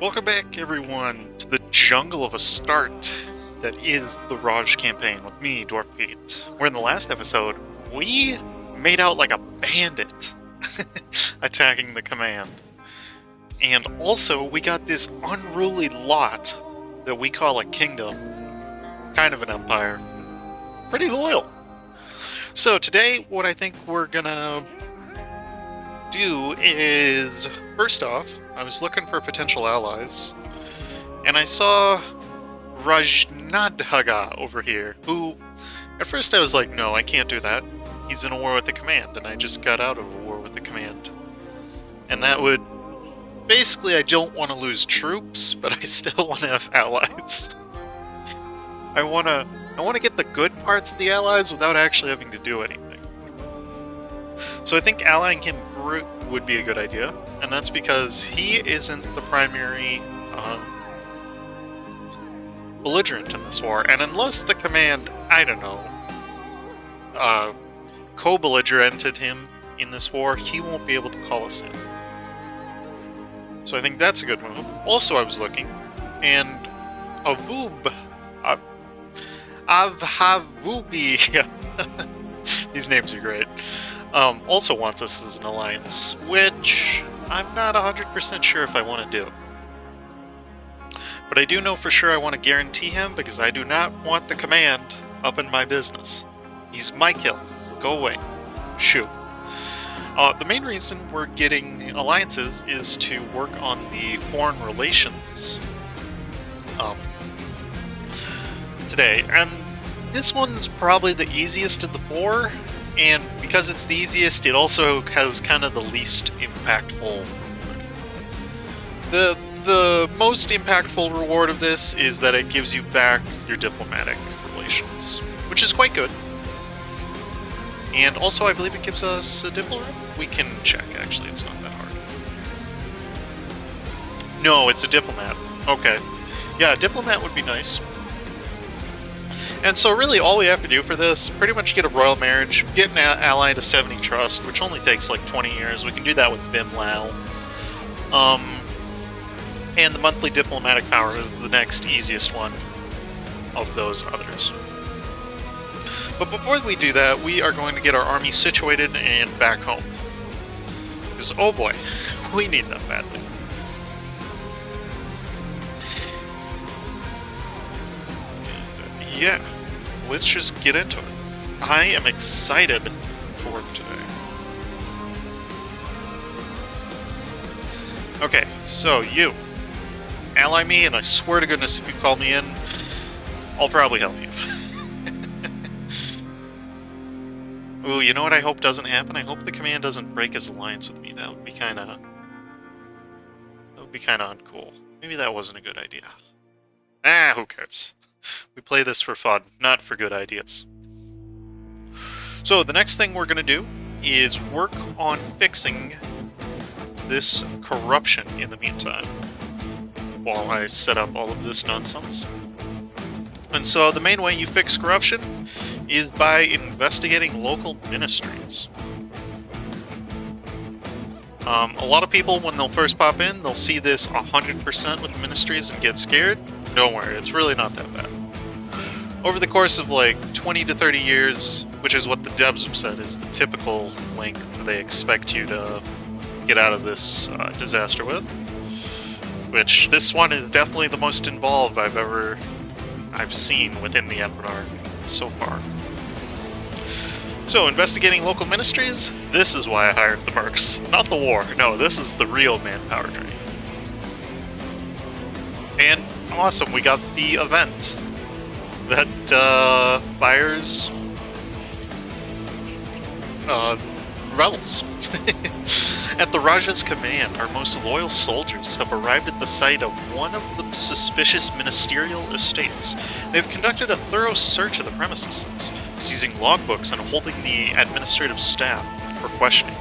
Welcome back, everyone, to the jungle of a start that is the Raj campaign with me, Dwarf Pete. Where in the last episode, we made out like a bandit attacking the command. And also, we got this unruly lot that we call a kingdom, kind of an empire. Pretty loyal. So today, what I think we're gonna do is, first off, I was looking for potential allies, and I saw Rajnadhaga over here, who, at first I was like, no, I can't do that. He's in a war with the command, and I just got out of a war with the command. And that would... Basically, I don't want to lose troops, but I still want to have allies. I want to get the good parts of the allies without actually having to do anything. So I think allying him would be a good idea, and that's because he isn't the primary belligerent in this war, and unless the command, I don't know, co-belligerented him in this war, he won't be able to call us in. So I think that's a good move. Also, I was looking, and Avhavubi, these names are great, also wants us as an alliance, which I'm not 100% sure if I want to do. But I do know for sure I want to guarantee him, because I do not want the command up in my business. He's my kill. Go away. Shoot. The main reason we're getting alliances is to work on the foreign relations today, and this one's probably the easiest of the four, and because it's the easiest, it also has kind of the least impactful reward. The most impactful reward of this is that it gives you back your diplomatic relations, which is quite good. And also, I believe it gives us a diplomat. We can check, actually, it's not that hard. No, it's a diplomat. Okay. Yeah, a diplomat would be nice. And so really all we have to do for this, pretty much get a royal marriage, get an ally to 70 trust, which only takes like 20 years. We can do that with Bimlao. And the monthly diplomatic power is the next easiest one of those others. But before we do that, we are going to get our army situated and back home. Because, oh boy, we need them badly. Yeah, let's just get into it. I am excited for work today. Okay, so you ally me, and I swear to goodness if you call me in, I'll probably help you. Ooh, you know what I hope doesn't happen? I hope the command doesn't break his alliance with me. That would be kinda uncool. Maybe that wasn't a good idea. Ah, who cares? We play this for fun, not for good ideas. So the next thing we're going to do is work on fixing this corruption in the meantime, while I set up all of this nonsense. And so the main way you fix corruption is by investigating local ministries. A lot of people, when they'll first pop in, they'll see this 100% with the ministries and get scared. Don't worry, it's really not that bad. Over the course of like 20 to 30 years, which is what the devs have said is the typical length they expect you to get out of this disaster with, which this one is definitely the most involved I've seen within the Anbennar so far. So, investigating local ministries, this is why I hired the mercs. Not the war, no, this is the real manpower drain. And awesome, we got the event that fires rebels. At the Raja's command, our most loyal soldiers have arrived at the site of one of the suspicious ministerial estates. They've conducted a thorough search of the premises, seizing logbooks and holding the administrative staff for questioning.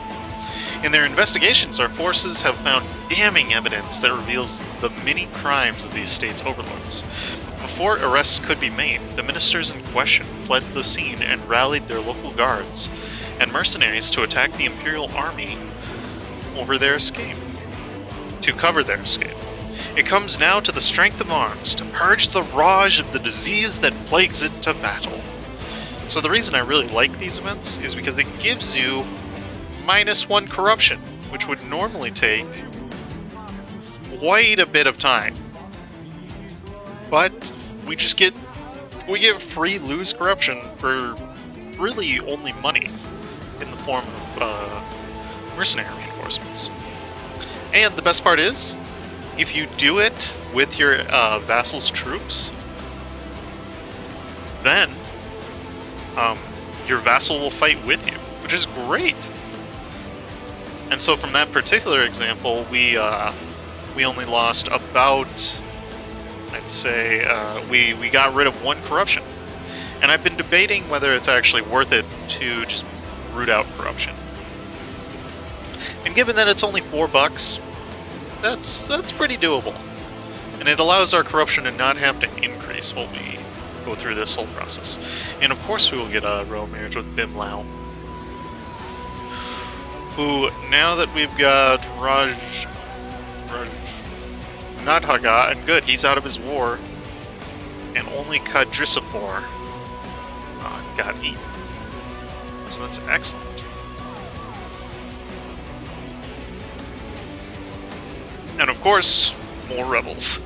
In their investigations, our forces have found damning evidence that reveals the many crimes of the estate's overlords. Before arrests could be made, the ministers in question fled the scene and rallied their local guards and mercenaries to attack the Imperial Army to cover their escape. It comes now to the strength of arms, to purge the Raj of the disease that plagues it to battle. So the reason I really like these events is because it gives you -1 corruption, which would normally take quite a bit of time. But we get free lose corruption for really only money in the form of mercenary reinforcements. And the best part is, if you do it with your vassal's troops, then your vassal will fight with you, which is great. And so from that particular example, we only lost about, I'd say, we got rid of 1 corruption. And I've been debating whether it's actually worth it to just root out corruption. And given that it's only $4, that's pretty doable. And it allows our corruption to not have to increase while we go through this whole process. And of course we will get a royal marriage with Bim Lao, who, now that we've got Raj Nadhaga, and good, he's out of his war, and only Kadrisifor got eaten. So that's excellent. And of course, more rebels.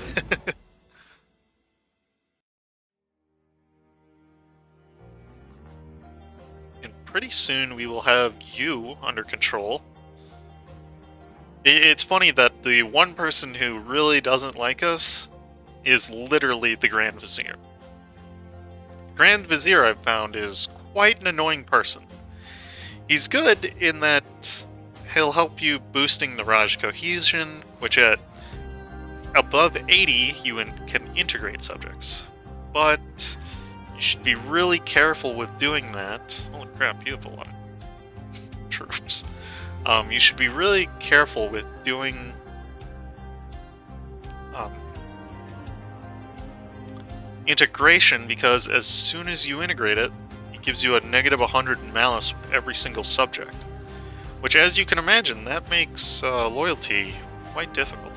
And pretty soon we will have you under control. It's funny that the one person who really doesn't like us is literally the Grand Vizier. Grand Vizier, I've found, is quite an annoying person. He's good in that he'll help you boosting the Raj cohesion, which at above 80 you can integrate subjects. But you should be really careful with doing that. Holy crap, you have a lot of troops. You should be really careful with doing integration, because as soon as you integrate it, it gives you a -100 in malice with every single subject. Which, as you can imagine, that makes loyalty quite difficult.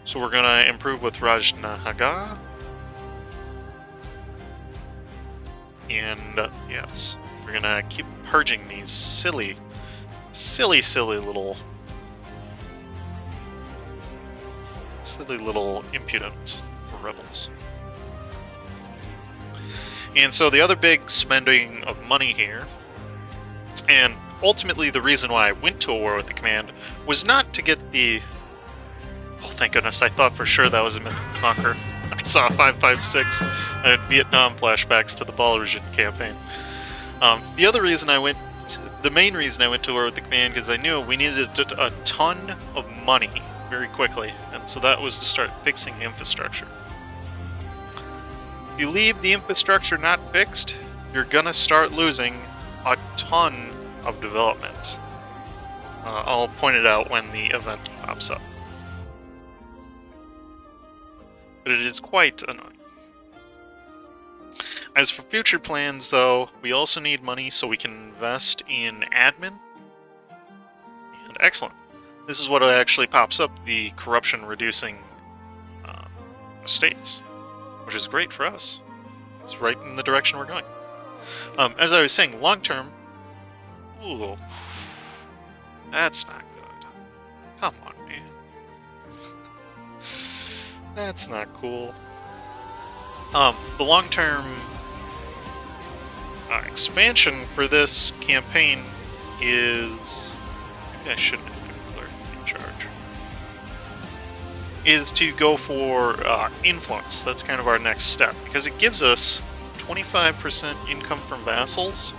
So we're gonna improve with Raj Nahaga. And yes, we're gonna keep purging these silly little impudent rebels. And so the other big spending of money here, and ultimately the reason why I went to a war with the command, was not to get the... Oh, thank goodness, I thought for sure that was a Conquer. I saw 556 and Vietnam flashbacks to the Balrajin campaign. The main reason I went to war with the command, because I knew we needed a ton of money very quickly, and so that was to start fixing infrastructure. If you leave the infrastructure not fixed, you're gonna start losing a ton of development. I'll point it out when the event pops up. But it is quite annoying. As for future plans, though, we also need money so we can invest in admin. And excellent. This is what actually pops up, the corruption reducing estates, which is great for us. It's right in the direction we're going. As I was saying, long term, ooh, that's not good. Come on, man. That's not cool. The long-term expansion for this campaign is... Maybe I shouldn't have been clerk in charge. Is to go for influence. That's kind of our next step, because it gives us 25% income from vassals,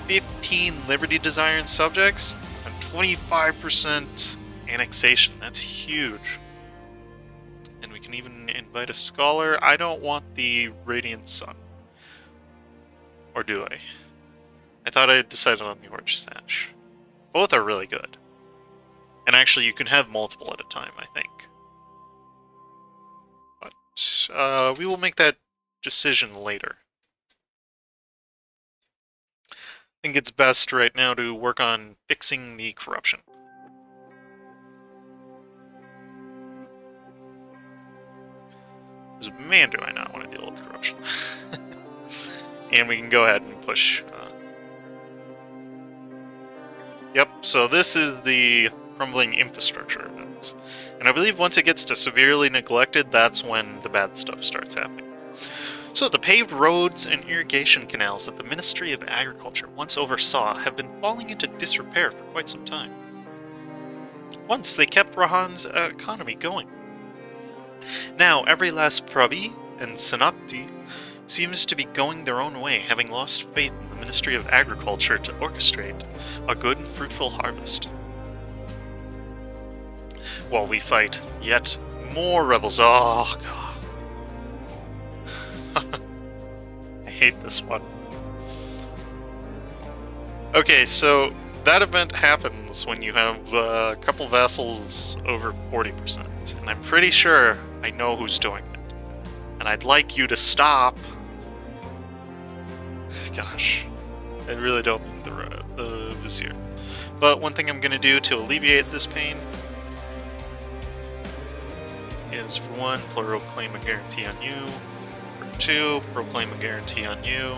15 liberty desiring subjects, and 25% annexation. That's huge. And we can even invite a scholar. I don't want the Radiant Sun. Or do I? I thought I had decided on the Orange Sash. Both are really good. And actually, you can have multiple at a time, I think. But we will make that decision later. I think it's best right now to work on fixing the corruption. Because man, do I not want to deal with corruption. And we can go ahead and push. Yep, so this is the crumbling infrastructure event. And I believe once it gets to severely neglected, that's when the bad stuff starts happening. So the paved roads and irrigation canals that the Ministry of Agriculture once oversaw have been falling into disrepair for quite some time. Once they kept Rahan's economy going. Now every last Pravi and Sanakti seems to be going their own way, having lost faith in the Ministry of Agriculture to orchestrate a good and fruitful harvest. While we fight yet more rebels. Oh, God. I hate this one. Okay, so that event happens when you have a couple vassals over 40%. And I'm pretty sure I know who's doing it. And I'd like you to stop. Gosh, I really don't need the vizier. But one thing I'm going to do to alleviate this pain is, for one, proclaim a guarantee on you. For two, proclaim a guarantee on you.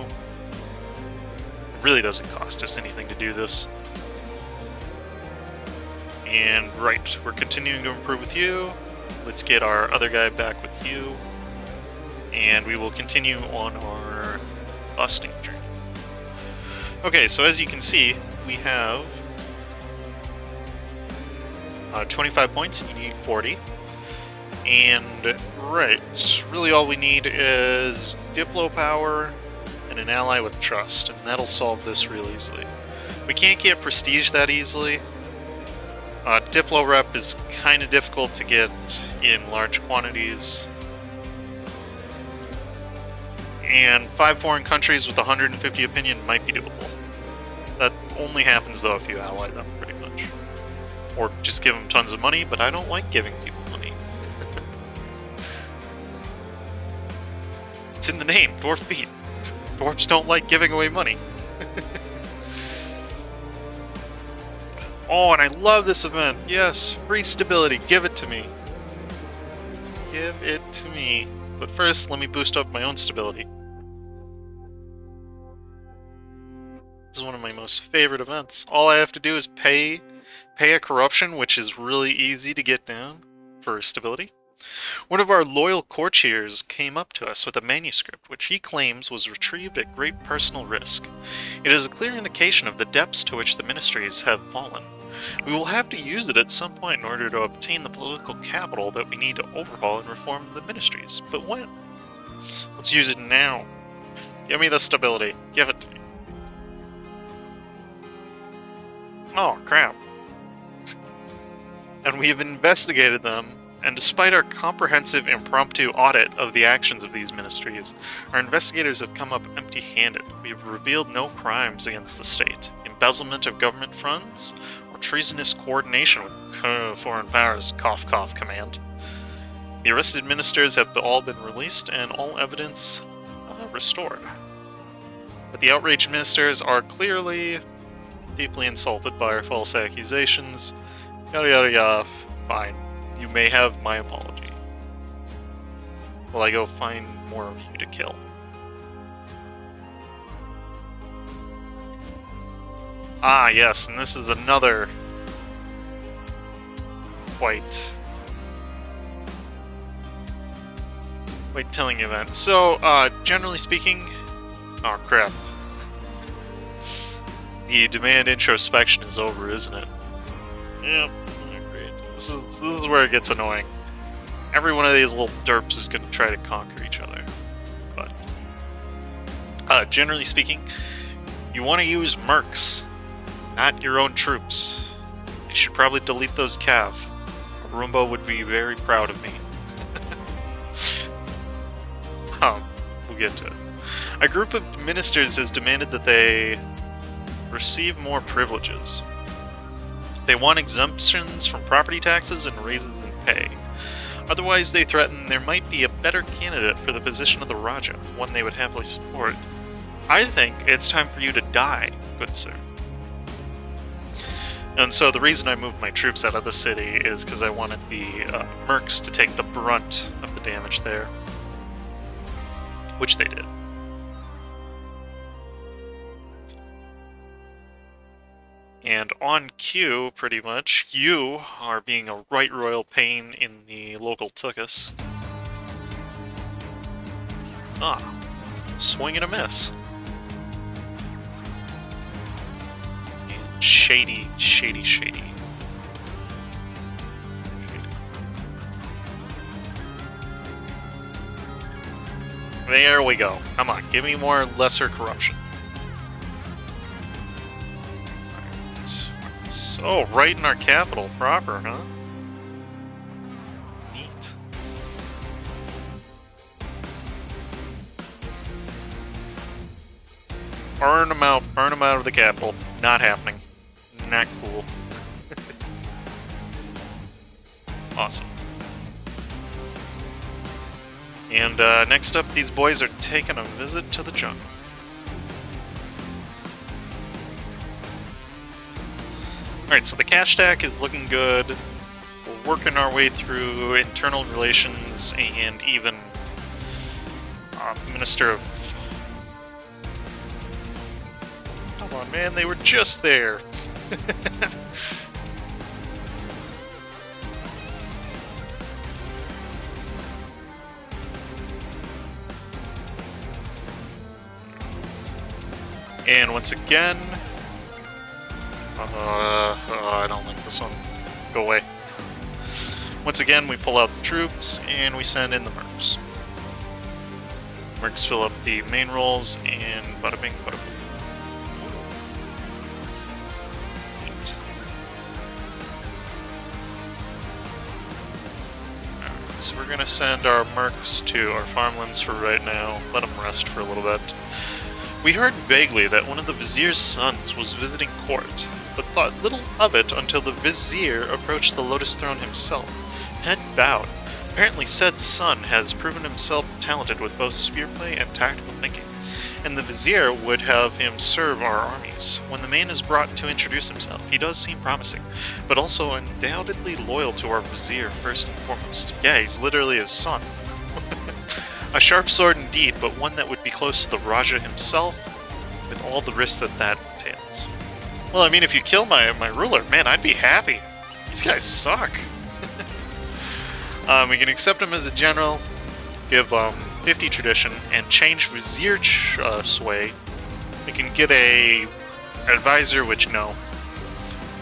It really doesn't cost us anything to do this. And right, we're continuing to improve with you. Let's get our other guy back with you. And we will continue on our busting journey. Okay, so as you can see, we have 25 points, and you need 40. And, right, really all we need is Diplo power and an ally with trust, and that'll solve this real easily. We can't get prestige that easily. Diplo rep is kind of difficult to get in large quantities. And 5 foreign countries with 150 opinion might be doable. That only happens though if you ally them, pretty much. Or just give them tons of money, but I don't like giving people money. It's in the name, dwarf feet. Dwarves don't like giving away money. Oh, and I love this event. Yes, free stability, give it to me. Give it to me. But first, let me boost up my own stability. This is one of my most favorite events. All I have to do is pay a corruption, which is really easy to get down for stability. One of our loyal courtiers came up to us with a manuscript, which he claims was retrieved at great personal risk. It is a clear indication of the depths to which the ministries have fallen. We will have to use it at some point in order to obtain the political capital that we need to overhaul and reform the ministries. But when? Let's use it now. Give me the stability. Give it to me. Oh, crap. And we have investigated them, and despite our comprehensive impromptu audit of the actions of these ministries, our investigators have come up empty-handed. We have revealed no crimes against the state, embezzlement of government funds, or treasonous coordination with foreign powers, cough cough command. The arrested ministers have all been released, and all evidence restored. But the outraged ministers are clearly deeply insulted by our false accusations. Yada yada yada. Fine. You may have my apology. While I go find more of you to kill. Ah, yes, and this is another quite telling event. So, generally speaking, oh crap. The demand introspection is over, isn't it? Yep. Great. This is where it gets annoying. Every one of these little derps is going to try to conquer each other. But, generally speaking, you want to use mercs, not your own troops. You should probably delete those cav. Roomba would be very proud of me. We'll get to it. A group of ministers has demanded that they receive more privileges. They want exemptions from property taxes and raises in pay. Otherwise, they threaten there might be a better candidate for the position of the Raja, one they would happily support. I think it's time for you to die, good sir. And so the reason I moved my troops out of the city is because I wanted the mercs to take the brunt of the damage there. which they did. And on cue, pretty much, you are being a right royal pain in the local tuchus. Ah, swing and a miss. And shady, shady, shady. There we go. Come on, give me more lesser corruption. So, right in our capital proper, huh? Neat. Burn them out of the capital. Not happening. Not cool. Awesome. And next up, these boys are taking a visit to the jungle. Alright, so the cash stack is looking good. We're working our way through internal relations and even Minister of... Come on, man, they were just there. And once again... I don't like this one. Go away. Once again, we pull out the troops, and we send in the mercs. Mercs fill up the main roles, and bada bing, bada boom. Neat. Alright, so we're gonna send our mercs to our farmlands for right now. Let them rest for a little bit. We heard vaguely that one of the vizier's sons was visiting court, but thought little of it until the vizier approached the Lotus Throne himself. Head bowed. Apparently said son has proven himself talented with both spearplay and tactical thinking, and the vizier would have him serve our armies. When the man is brought to introduce himself, he does seem promising, but also undoubtedly loyal to our vizier first and foremost. Yeah, he's literally his son. A sharp sword indeed, but one that would be close to the Raja himself, with all the risks that entails. Well, I mean, if you kill my ruler, man, I'd be happy. These guys suck. We can accept him as a general, give 50 tradition, and change vizier sway. We can get a advisor, which no.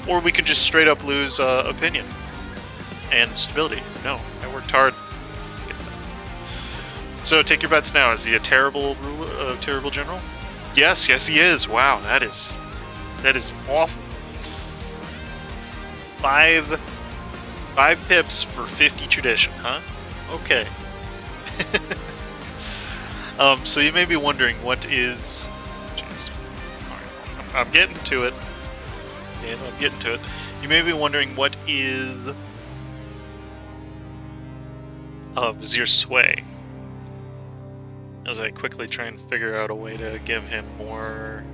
Or we can just straight up lose opinion and stability. No, I worked hard. So take your bets now. Is he a terrible ruler, terrible general? Yes, yes he is. Wow, that is awful. 5 pips for 50 tradition, huh? Okay. So you may be wondering what is... Jeez. Alright, I'm getting to it. Yeah, I'm getting to it. You may be wondering what is... Vizier Sway. As I quickly try and figure out a way to give him more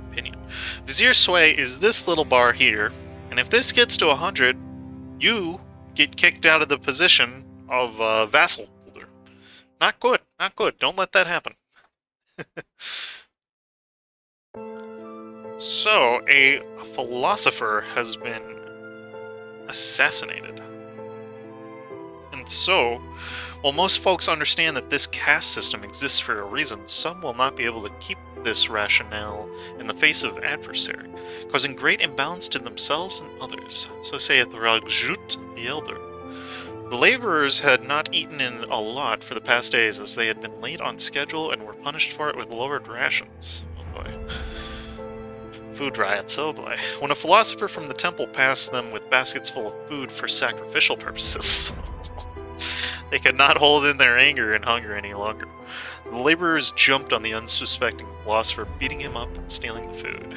opinion. Vizier Sway is this little bar here, and if this gets to 100, you get kicked out of the position of vassal holder. Not good, not good. Don't let that happen. So, a philosopher has been assassinated. And so, while most folks understand that this caste system exists for a reason, some will not be able to keep this rationale in the face of adversary, causing great imbalance to themselves and others. So saith Ragjut the Elder. The laborers had not eaten in a lot for the past days, as they had been late on schedule and were punished for it with lowered rations. Oh boy. Food riots, oh boy. When a philosopher from the temple passed them with baskets full of food for sacrificial purposes, they could not hold in their anger and hunger any longer. The laborers jumped on the unsuspecting philosopher, beating him up and stealing the food.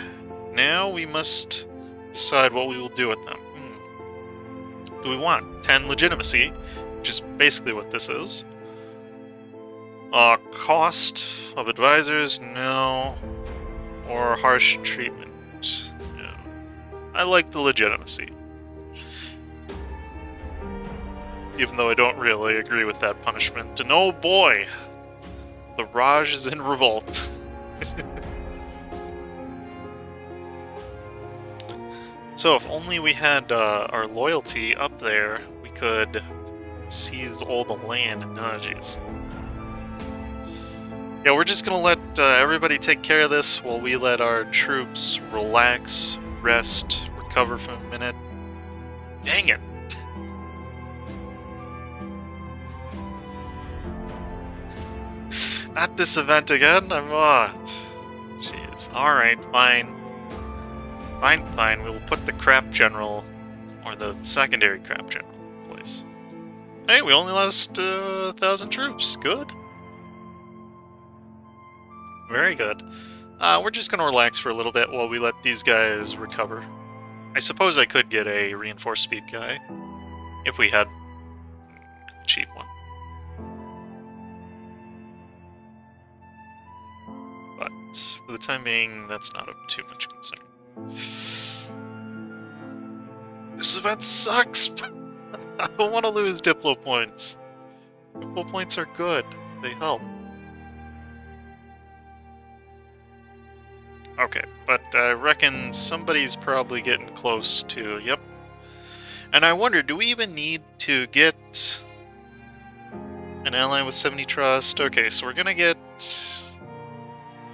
Now we must decide what we will do with them. Do we want 10 legitimacy, which is basically what this is? Cost of advisors? No. Or harsh treatment? No. I like the legitimacy. Even though I don't really agree with that punishment. And oh boy, the Raj is in revolt. So if only we had our loyalty up there, we could seize all the land. Oh, jeez. Yeah, we're just gonna let everybody take care of this while we let our troops relax, rest, recover for a minute. Dang it! Not this event again? Jeez. Alright, fine. Fine. We will put the crap general, or the secondary crap general, in place. Hey, we only lost 1,000 troops. Good. Very good. We're just gonna relax for a little bit while we let these guys recover. I suppose I could get a reinforced speed guy, if we had a cheap one. But for the time being, that's not of too much concern. This event sucks! I don't want to lose Diplo points. Diplo points are good. They help. Okay, but I reckon somebody's probably getting close to... Yep. And I wonder, do we even need to get an ally with 70 trust? Okay, so we're gonna get...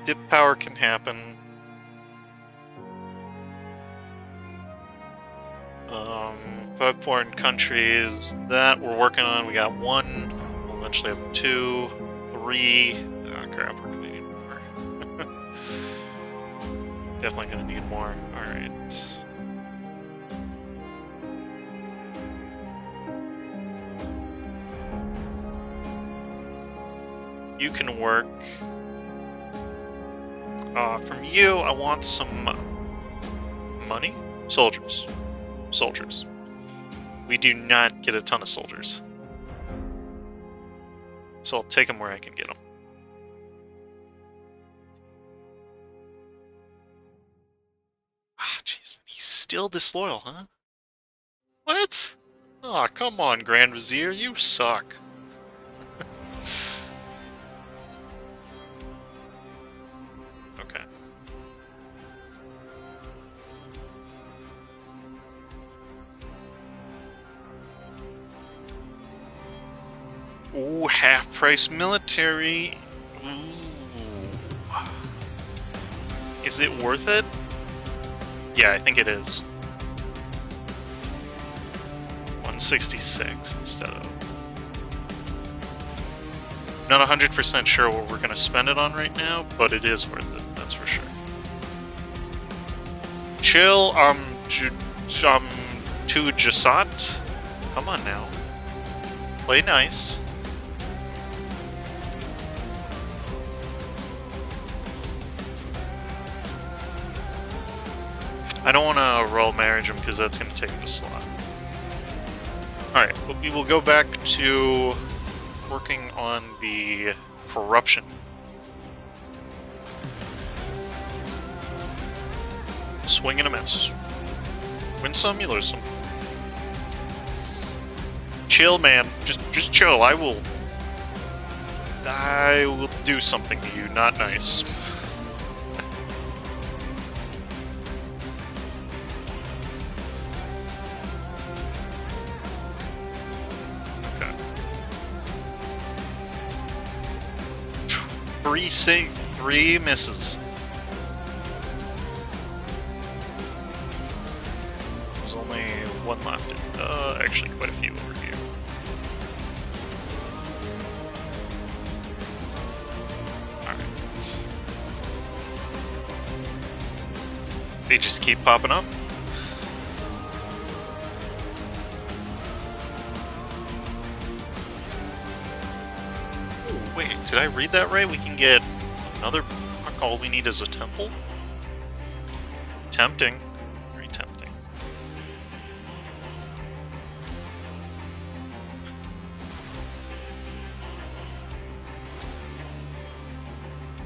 Dip power can happen. 5 foreign countries, that we're working on. We got 1, we'll eventually have 2, 3. Oh crap, we're gonna need more. Definitely gonna need more. Alright. You can work. From you, I want some money? Soldiers. Soldiers. We do not get a ton of soldiers. So I'll take them where I can get them. Ah, jeez. He's still disloyal, huh? What? Aw, oh, come on, Grand Vizier. You suck. Okay. Ooh, half-price military. Ooh. Is it worth it? Yeah, I think it is. 166 instead of... Not 100% sure what we're going to spend it on right now, but it is worth it, that's for sure. Chill, to Jasat. Come on now. Play nice. I don't want to royal marriage him because that's going to take him a slot. Alright, we will go back to working on the corruption. Swing and a miss. Win some, you lose some. Chill, man. Just chill. I will do something to you. Not nice. Okay. 3 misses. There's only 1 left. Actually, quite a few over here. Alright. They just keep popping up. Wait, did I read that right? We can get another... All we need is a temple? Tempting. Very tempting.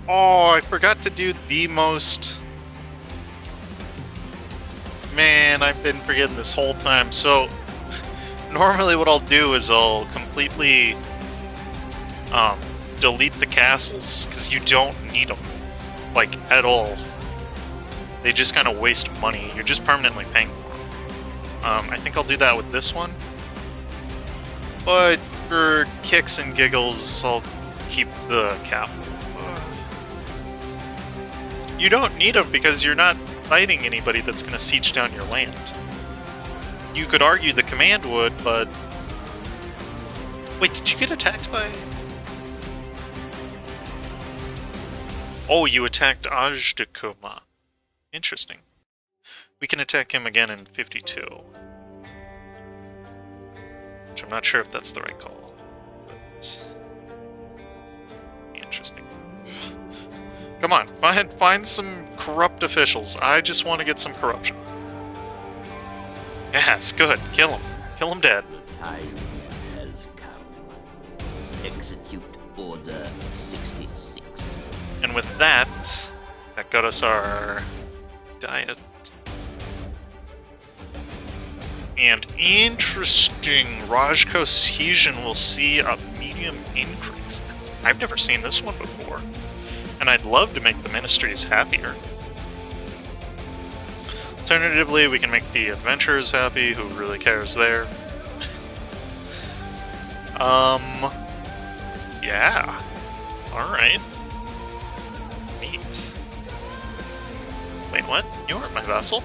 Oh, I forgot to do the most... Man, I've been forgetting this whole time. So, Normally what I'll do is I'll completely delete the castles, because you don't need them, like, at all. They just kind of waste money. You're just permanently paying for them. I think I'll do that with this one. But for kicks and giggles, I'll keep the capital. You don't need them because you're not fighting anybody that's going to siege down your land. You could argue the command would, but... Wait, did you get attacked by... Oh, you attacked Ajdekuma. Interesting. We can attack him again in 52. Which I'm not sure if that's the right call. But... Interesting. Come on, find some corrupt officials. I just want to get some corruption. Yes, good. Kill him. Kill him dead. The time has come. Execute Order 66. And with that, that got us our diet. And interesting, Raj Cohesion will see a medium increase. I've never seen this one before. And I'd love to make the Ministries happier. Alternatively, we can make the adventurers happy, who really cares there. Yeah. Alright. Neat. Wait, what? You aren't my vassal?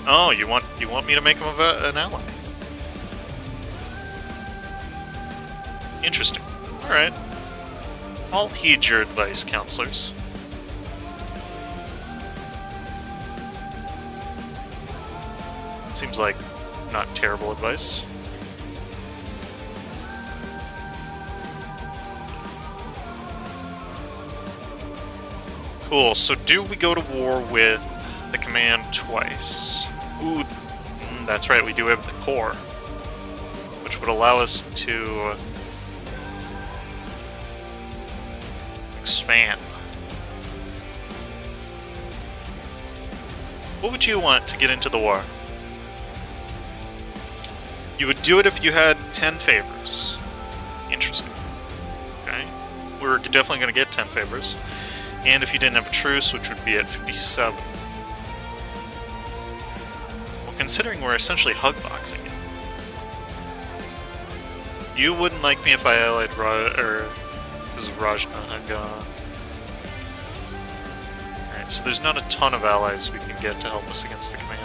Oh, you want me to make him an ally? Interesting. Alright. I'll heed your advice, counselors. Seems like not terrible advice. Cool, so do we go to war with the command twice? Ooh, that's right, we do have the core, which would allow us to expand. What would you want to get into the war? You would do it if you had 10 favors. Interesting. Okay. We're definitely going to get 10 favors. And if you didn't have a truce, which would be at 57. Well, considering we're essentially hugboxing it. You wouldn't like me if I allied this is Rajnahaga. Alright, so there's not a ton of allies we can get to help us against the command.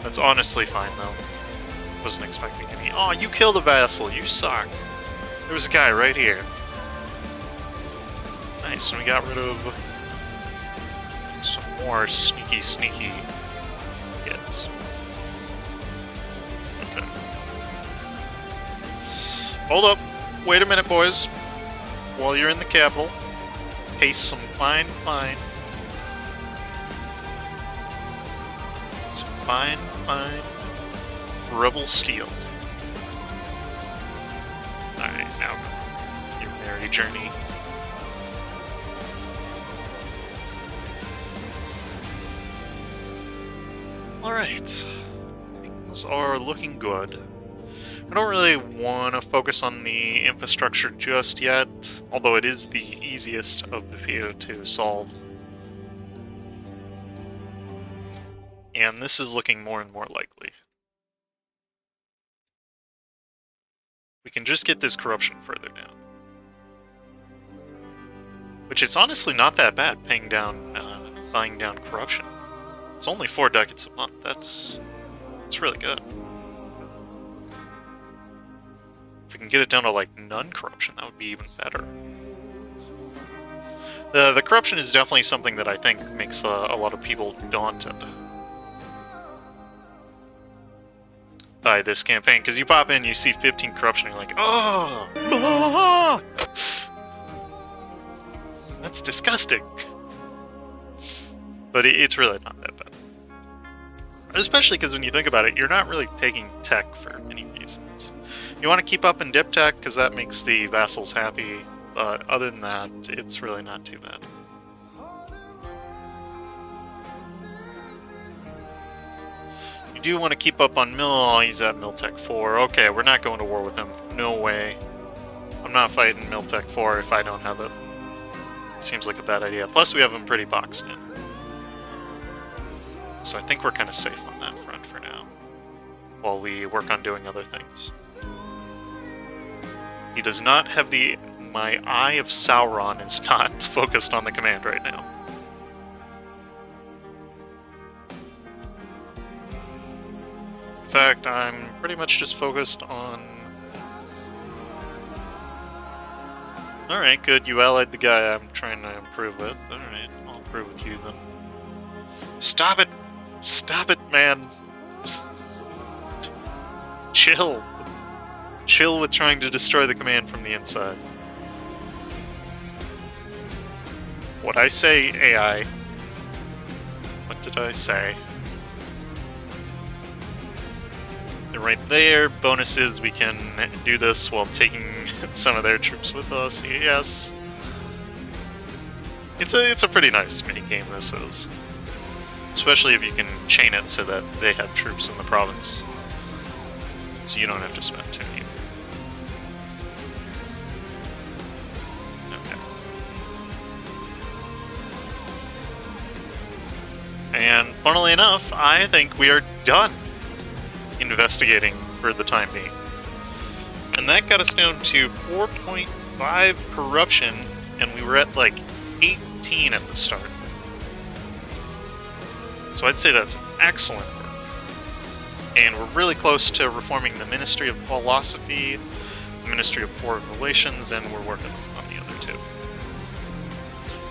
That's honestly fine, though. Wasn't expecting any. Oh, you killed a vassal! You suck! There was a guy right here. Nice, and we got rid of some more sneaky kids. Okay. Hold up! Wait a minute, boys. While you're in the capital, paste some fine rebel steel. Alright, now your merry journey. Alright. Things are looking good. I don't really want to focus on the infrastructure just yet, although it is the easiest of the few to solve. And this is looking more and more likely. We can just get this corruption further down. Which is honestly not that bad, buying down corruption. It's only 4 ducats a month. That's really good. If we can get it down to like none corruption, that would be even better. The corruption is definitely something that I think makes a lot of people daunted by this campaign, because you pop in, you see 15 corruption, and you're like, oh, ah! That's disgusting. But it's really not that bad. Especially because when you think about it, you're not really taking tech for many reasons. You want to keep up in dip tech because that makes the vassals happy, but other than that, it's really not too bad. do want to keep up on Mill. Oh, he's at Miltech 4. Okay, we're not going to war with him. No way. I'm not fighting Miltech 4 if I don't have it. Seems like a bad idea. Plus, we have him pretty boxed in. So I think we're kind of safe on that front for now, while we work on doing other things. He does not have the... My Eye of Sauron is not focused on the command right now. In fact, I'm pretty much just focused on... Alright, good. You allied the guy I'm trying to improve with. Alright, I'll improve with you then. Stop it! Stop it, man! Just... Chill. Chill with trying to destroy the command from the inside. What I say, AI? What did I say? They're right there. Bonuses, we can do this while taking some of their troops with us. Yes. It's a pretty nice mini game, this is. Especially if you can chain it so that they have troops in the province. So you don't have to spend too many. Okay. And funnily enough, I think we are done investigating for the time being. And that got us down to 4.5 corruption, and we were at like 18 at the start. So I'd say that's excellent work. And we're really close to reforming the Ministry of Philosophy, the Ministry of Foreign Relations, and we're working on the other two.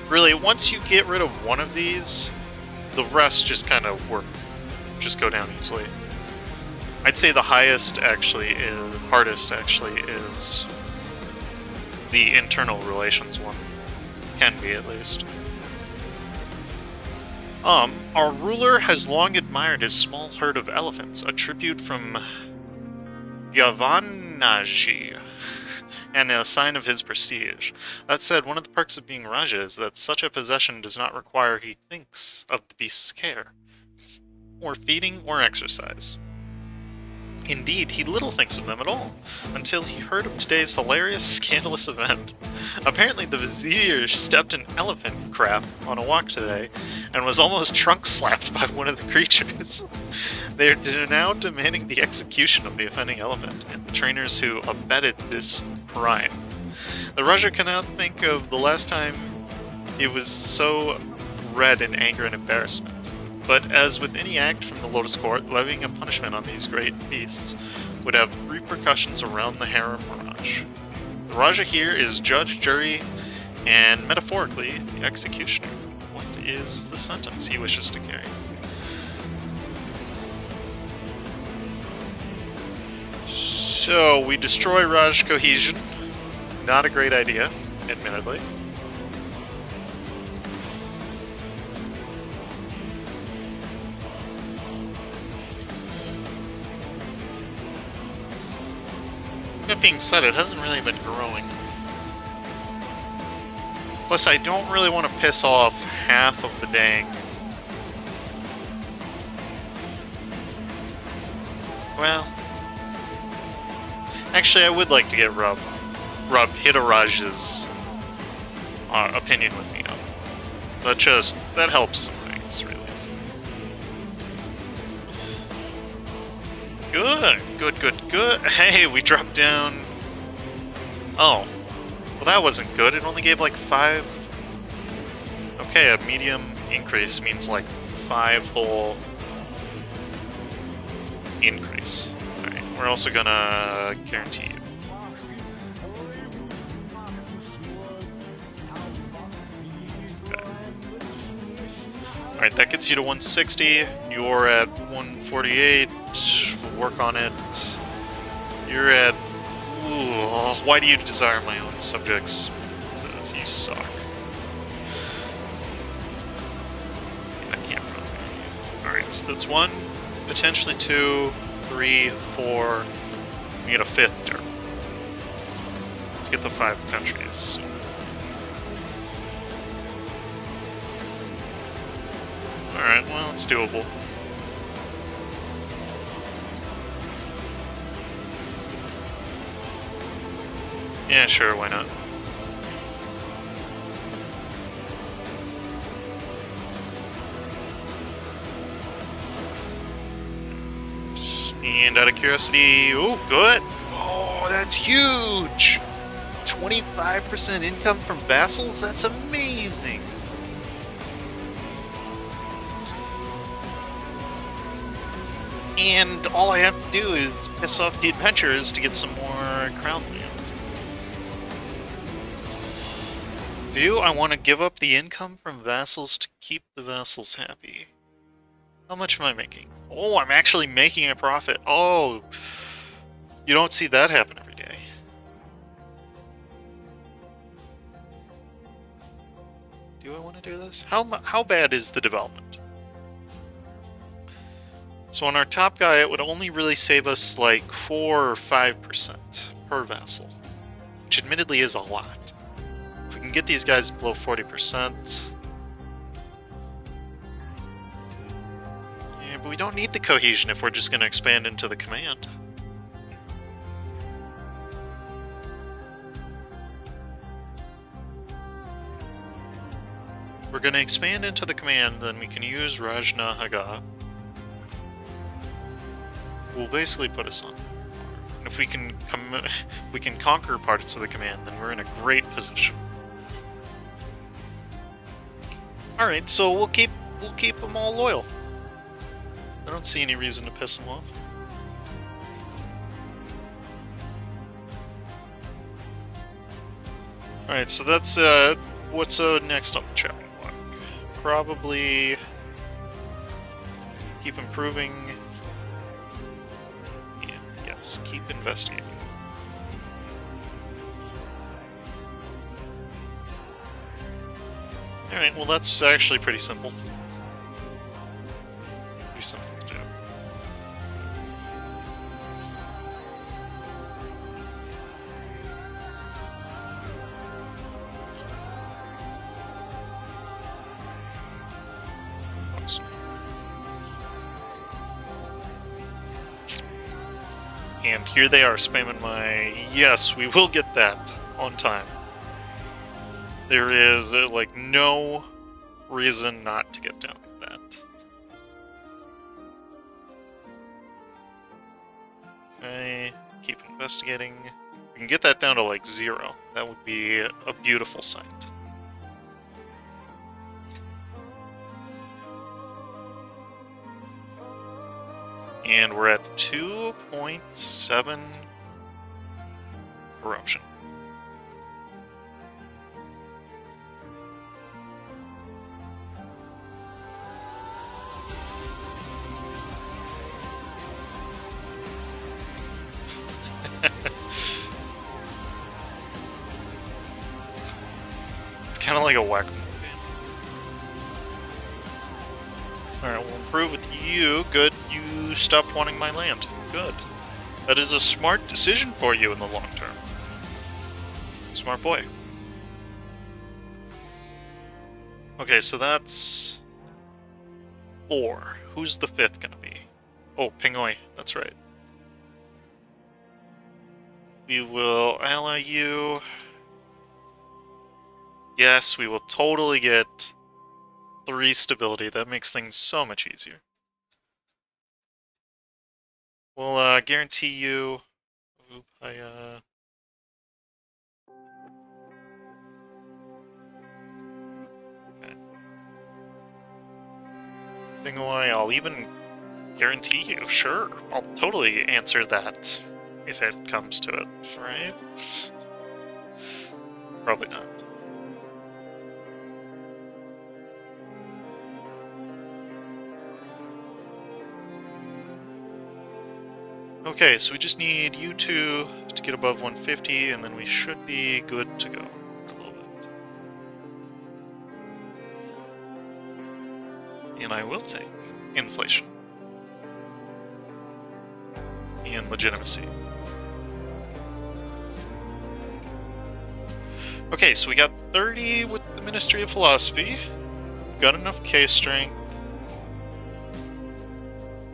Really, once you get rid of one of these, the rest just kind of just go down easily. I'd say the hardest actually is the internal relations one. Can be, at least. Our ruler has long admired his small herd of elephants, a tribute from Gavanaji, and a sign of his prestige. That said, one of the perks of being Raja is that such a possession does not require he thinks of the beast's care, or feeding, or exercise. Indeed, he little thinks of them at all, until he heard of today's hilarious, scandalous event. Apparently the vizier stepped in elephant crap on a walk today, and was almost trunk-slapped by one of the creatures. They are now demanding the execution of the offending elephant, and the trainers who abetted this crime. The Raja cannot think of the last time he was so red in anger and embarrassment. But as with any act from the Lotus Court, levying a punishment on these great beasts would have repercussions around the harem Raj. The Raja here is judge, jury, and metaphorically, the executioner. What is the sentence he wishes to carry? So, we destroy Raj cohesion. Not a great idea, admittedly. That being said, it hasn't really been growing. Plus, I don't really want to piss off half of the dang... Well... Actually, I would like to get rub Hidaraj's opinion with me up. That helps some things, really. Good. Hey, we dropped down... Oh. Well, that wasn't good. It only gave like 5... Okay, a medium increase means like 5 whole increase. Alright, we're also gonna guarantee you. Okay. Alright, that gets you to 160. You're at 148. We'll work on it. You're at... Ooh, why do you desire my own subjects? Says you suck. I can't run. Alright, so that's 1, potentially 2, 3, 4. We get a 5th turn. To get the 5 countries. Alright, well, it's doable. Yeah, sure, why not? And out of curiosity, oh, good! Oh, that's huge! 25% income from vassals? That's amazing! And all I have to do is piss off the adventurers to get some more crown land. Do I want to give up the income from vassals to keep the vassals happy? How much am I making? Oh, I'm actually making a profit. Oh, you don't see that happen every day. Do I want to do this? How bad is the development? So on our top guy, it would only really save us like 4 or 5% per vassal, which admittedly is a lot. If we can get these guys below 40%... Yeah, but we don't need the cohesion if we're just going to expand into the command. If we're going to expand into the command, then we can use Rajna Haga. Will basically put us on. And if we can conquer parts of the command, then we're in a great position. All right, so we'll keep them all loyal. I don't see any reason to piss them off. All right, so that's what's next on the chopping block. Probably keep improving. Yes, keep investigating. Alright, well that's actually pretty simple. Pretty simple to do. Awesome. And here they are spamming my, yes, we will get that on time. There is, like, no reason not to get down with that. Okay, keep investigating. We can get that down to, like, 0. That would be a beautiful sight. And we're at 2.7 corruption. It's kind of like a whack-a-mole game. Alright, we'll improve with you. Good. You stopped wanting my land. Good. That is a smart decision for you in the long term. Smart boy. Okay, so that's 4. Who's the 5th gonna be? Oh, Pingoi. That's right. We will ally you. Yes, we will totally get 3 stability. That makes things so much easier. We'll guarantee you. Oop, okay. Pingoi, I'll even guarantee you. Sure, I'll totally answer that if it comes to it, right? Probably not. Okay, so we just need you two to get above 150, and then we should be good to go for a little bit. And I will take inflation. And legitimacy. Okay, so we got 30 with the Ministry of Philosophy. Got enough case strength.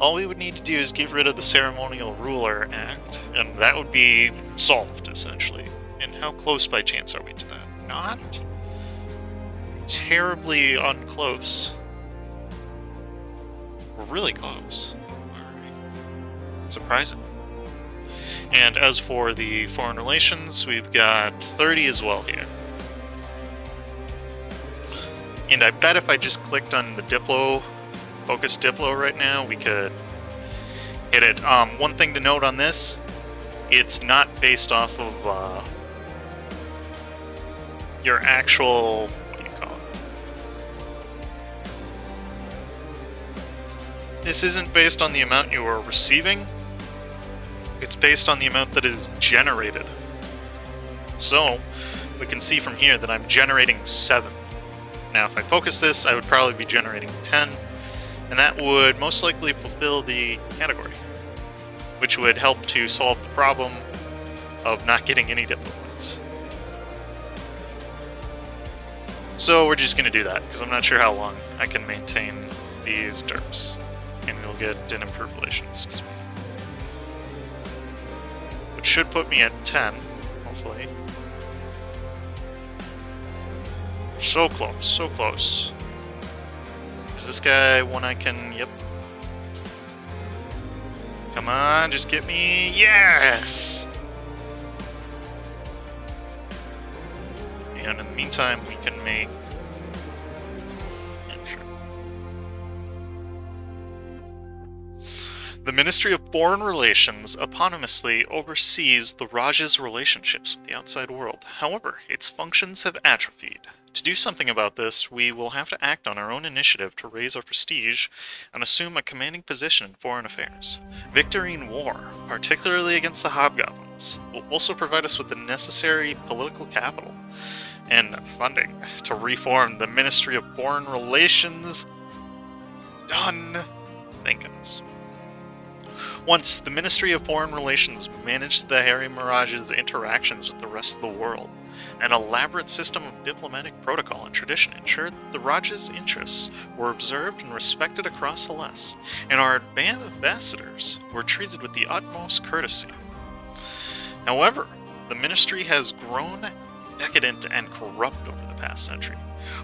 All we would need to do is get rid of the Ceremonial Ruler Act, and that would be solved, essentially. And how close by chance are we to that? Not terribly unclose. We're really close. Alright. Surprising. And as for the foreign relations, we've got 30 as well here. And I bet if I just clicked on the Diplo, Focus Diplo right now, we could hit it. One thing to note on this, it's not based off of your actual, what do you call it? This isn't based on the amount you are receiving, it's based on the amount that is generated. So, we can see from here that I'm generating 7. Now, if I focus this, I would probably be generating 10, and that would most likely fulfill the category, which would help to solve the problem of not getting any Diplo points. So we're just going to do that, because I'm not sure how long I can maintain these derps, and we'll get an improved relations. Which should put me at 10, hopefully. So close, so close. Is this guy one I can... Yep. Come on, just get me... Yes! And in the meantime, we can make... Yeah, sure. The Ministry of Foreign Relations eponymously oversees the Raj's relationships with the outside world. However, its functions have atrophied. To do something about this, we will have to act on our own initiative to raise our prestige and assume a commanding position in foreign affairs. Victory in war, particularly against the hobgoblins, will also provide us with the necessary political capital and funding to reform the Ministry of Foreign Relations. Done. Thank goodness. Once the Ministry of Foreign Relations managed the Harry Mirage's interactions with the rest of the world, an elaborate system of diplomatic protocol and tradition ensured that the Raj's interests were observed and respected across Celeste, and our ambassadors were treated with the utmost courtesy. However, the ministry has grown decadent and corrupt over the past century.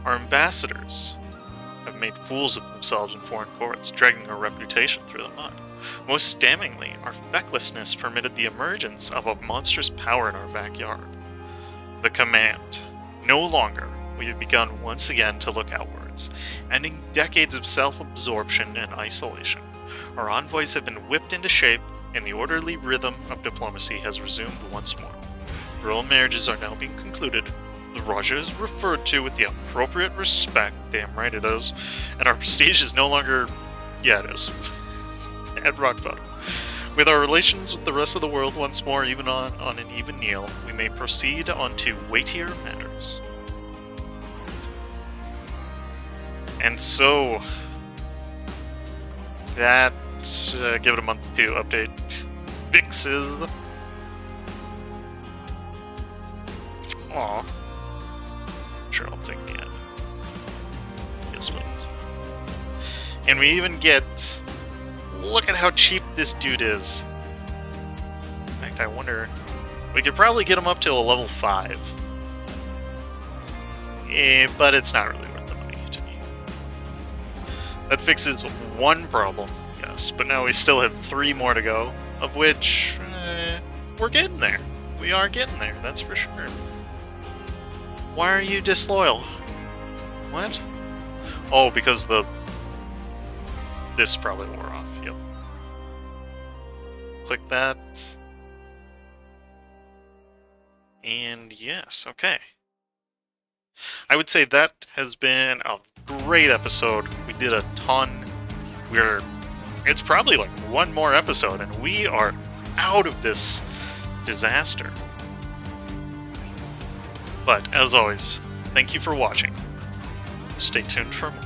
Our ambassadors have made fools of themselves in foreign courts, dragging our reputation through the mud. Most damningly, our fecklessness permitted the emergence of a monstrous power in our backyard. The command. No longer, we have begun once again to look outwards, ending decades of self-absorption and isolation. Our envoys have been whipped into shape, and the orderly rhythm of diplomacy has resumed once more. Royal marriages are now being concluded. The Raja is referred to with the appropriate respect, damn right it is, and our prestige is no longer... yeah, it is. At rock bottom. With our relations with the rest of the world once more even on an even keel, we may proceed on to weightier matters. And so, that, give it a month to update fixes. Aw. Sure, I'll take the end. Yes, please. And we even get... Look at how cheap this dude is. In fact, I wonder... We could probably get him up to a level 5. But it's not really worth the money to me. That fixes one problem, yes, but now we still have 3 more to go, of which... we're getting there. We are getting there, that's for sure. Why are you disloyal? What? Oh, because the... This probably wore off, yep. Click that. And yes, okay. I would say that has been a great episode. We did a ton. It's probably like one more episode, and we are out of this disaster. But, as always, thank you for watching. Stay tuned for more.